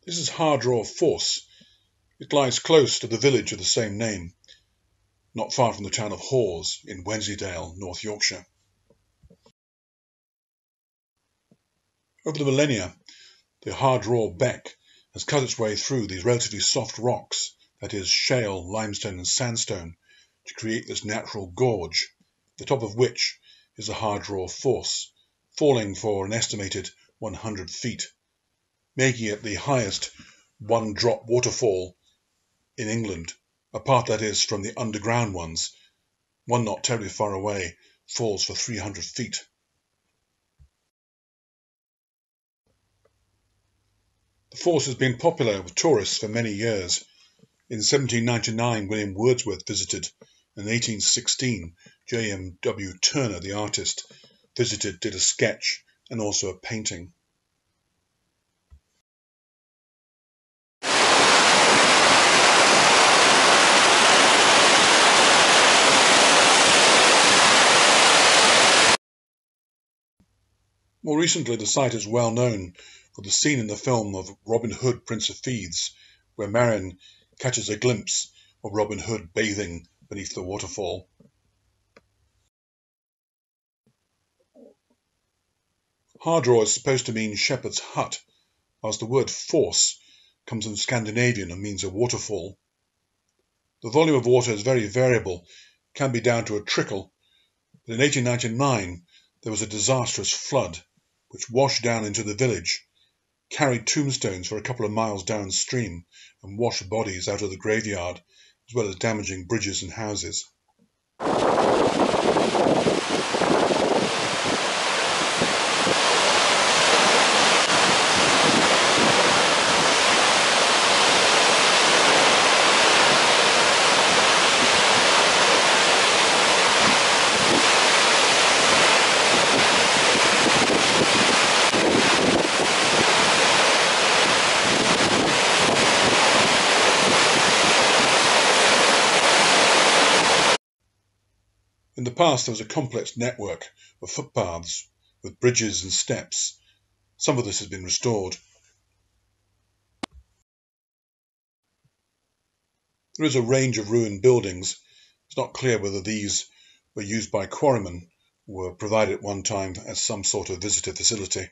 This is Hardraw Force. It lies close to the village of the same name, not far from the town of Hawes in Wensleydale, North Yorkshire. Over the millennia, the Hardraw Beck has cut its way through these relatively soft rocks, that is, shale, limestone and sandstone, to create this natural gorge, the top of which is the Hardraw Force, falling for an estimated 100 feet, making it the highest one-drop waterfall in England, apart, that is, from the underground ones. One not terribly far away falls for 300 feet. The force has been popular with tourists for many years. In 1799, William Wordsworth visited, and in 1816, J.M.W.Turner, the artist, visited, did a sketch and also a painting. More recently, the site is well known for the scene in the film of Robin Hood, Prince of Thieves, where Marion catches a glimpse of Robin Hood bathing beneath the waterfall. Hardraw is supposed to mean shepherd's hut, whilst the word force comes from Scandinavian and means a waterfall. The volume of water is very variable, can be down to a trickle, but in 1899 there was a disastrous flood which washed down into the village, carried tombstones for a couple of miles downstream, and washed bodies out of the graveyard, as well as damaging bridges and houses. In the past, there was a complex network of footpaths with bridges and steps. Some of this has been restored. There is a range of ruined buildings. It's not clear whether these were used by quarrymen or were provided at one time as some sort of visitor facility.